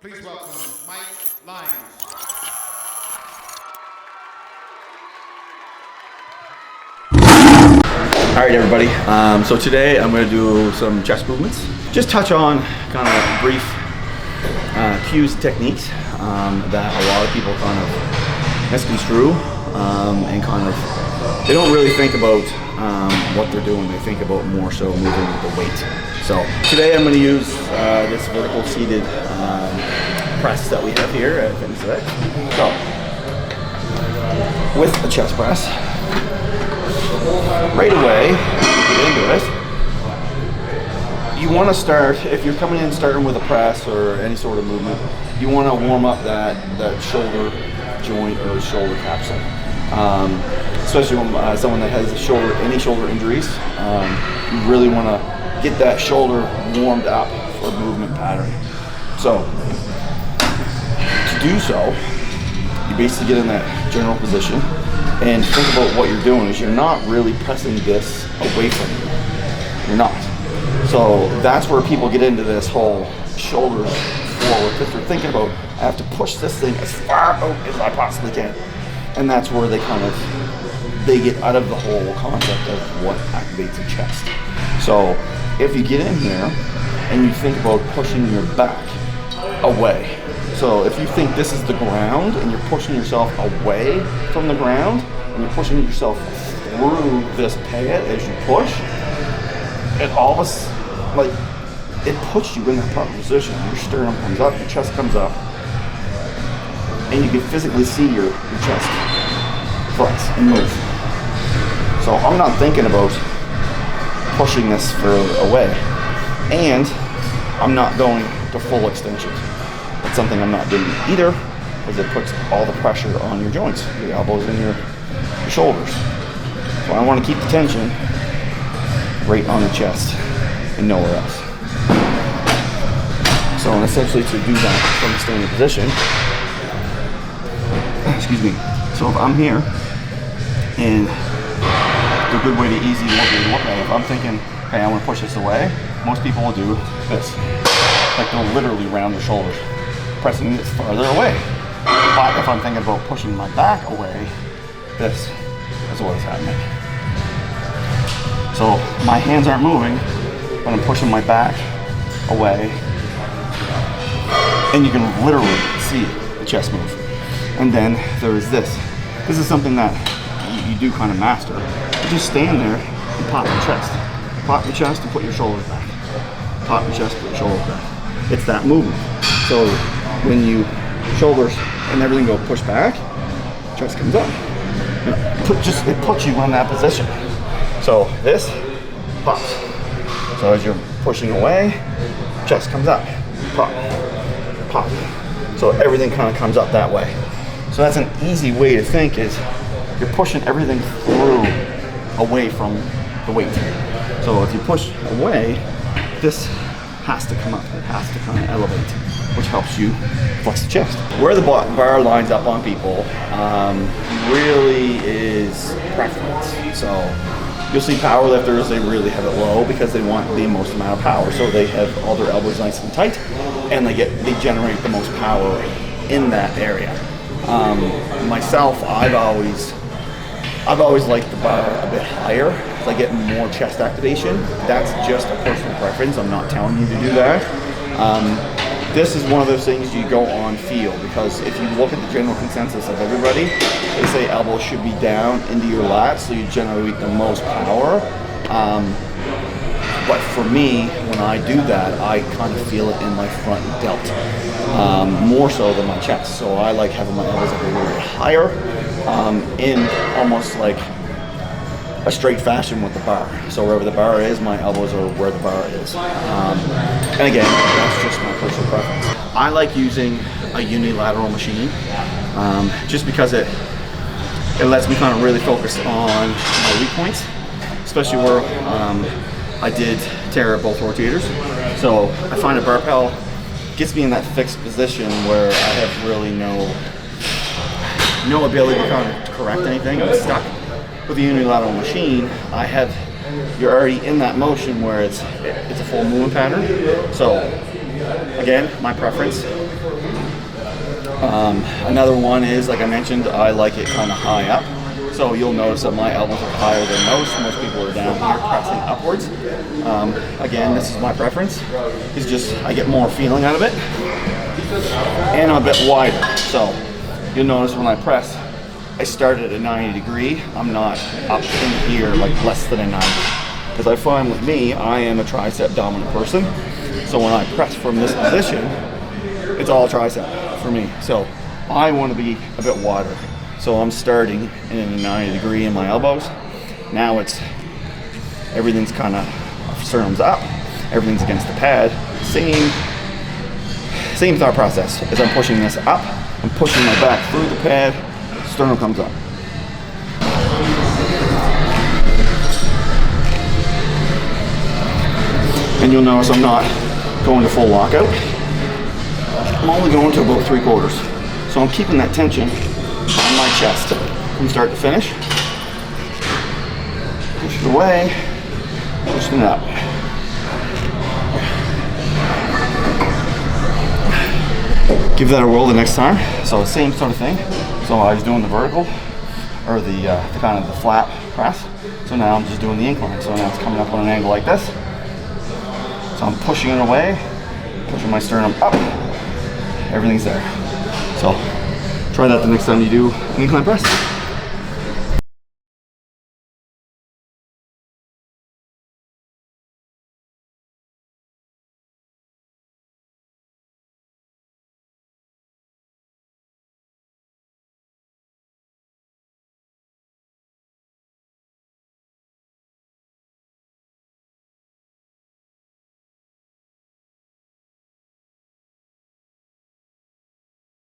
Please welcome Lynds. All right, everybody. So today I'm going to do some chest movements. Just touch on kind of brief cues and techniques that a lot of people kind of misconstrue and kind of, they don't really think about what they're doing. They think about more so moving with the weight. So today I'm going to use this vertical seated press that we have here at Ifbb. So with the chest press, right away, get into it, you want to start, if you're coming in starting with a press or any sort of movement, you want to warm up that shoulder joint or shoulder capsule. Especially when someone that has any shoulder injuries, you really want to get that shoulder warmed up for movement pattern. So, to do so, you basically get in that general position and think about what you're doing is you're not really pressing this away from you. You're not. So that's where people get into this whole shoulders forward because they're thinking about, I have to push this thing as far out as I possibly can. And that's where they get out of the whole concept of what activates the chest. So if you get in here and you think about pushing your back away, so if you think this is the ground and you're pushing yourself away from the ground and you're pushing yourself through this pad as you push, it almost it puts you in that proper position. Your sternum comes up, your chest comes up, and you can physically see your chest flex and move. So I'm not thinking about pushing this further away, and I'm not going to full extension. That's something I'm not doing either, because it puts all the pressure on your joints, your elbows and your shoulders. So I want to keep the tension right on the chest and nowhere else. So essentially to do that from a standing position, excuse me, so if I'm here, and it's a good way to easy look at it, if I'm thinking, okay, I want to push this away, most people will do this. Like they'll literally round their shoulders, pressing it farther away. But if I'm thinking about pushing my back away, this is what is happening. So my hands aren't moving, but I'm pushing my back away, and you can literally see the chest move. And then there is this. This is something that you do kind of master. You just stand there and pop your chest. Pop your chest and put your shoulders back. Pop your chest, put your shoulders back. It's that movement. So when you shoulders and everything go push back, chest comes up. It puts you in that position. So this pops. So as you're pushing away, chest comes up. Pop, pop. So everything kind of comes up that way. So that's an easy way to think is you're pushing everything through away from the weight. So if you push away, this has to come up. It has to kind of elevate, which helps you flex the chest. Where the bar lines up on people really is preference. So you'll see power lifters, they really have it low because they want the most amount of power. So they have all their elbows nice and tight, and they generate the most power in that area. Myself, I've always liked the bar a bit higher because I get more chest activation. That's just a personal preference. I'm not telling you to do that. This is one of those things you go on feel, because if you look at the general consensus of everybody, they say elbows should be down into your lats so you generate the most power. But for me, when I do that, I kind of feel it in my front delt, more so than my chest. So I like having my elbows up a little bit higher, in almost like a straight fashion with the bar. So wherever the bar is, my elbows are where the bar is. And again, that's just my personal preference. I like using a unilateral machine, just because it lets me kind of really focus on my weak points, especially where I did tear both rotators. So I find a barbell gets me in that fixed position where I have really no ability to kind of correct anything. I'm stuck. With the unilateral machine, you're already in that motion where it's a full movement pattern. So again, my preference. Another one is, like I mentioned, I like it kind of high up. So you'll notice that my elbows are higher than most. Most people are down here pressing upwards. Again, this is my preference. It's just, I get more feeling out of it. And I'm a bit wider. So you'll notice when I press, I start at a 90 degree. I'm not up in here like less than a 90. Because I find with me, I am a tricep dominant person. So when I press from this position, it's all tricep for me. So I want to be a bit wider. So I'm starting in a 90 degree in my elbows. Now everything's kind of, sternum's up, everything's against the pad. Same thought process. As I'm pushing this up, I'm pushing my back through the pad, sternum comes up. And you'll notice I'm not going to full lockout. I'm only going to about 3/4. So I'm keeping that tension on my chest from start to finish. Push it away, push it up. Give that a whirl the next time. So same sort of thing. So I was doing the vertical, or the kind of the flat press. So now I'm just doing the incline. So now it's coming up on an angle like this. So I'm pushing it away, pushing my sternum up. Everything's there. So try that the next time you do an incline press.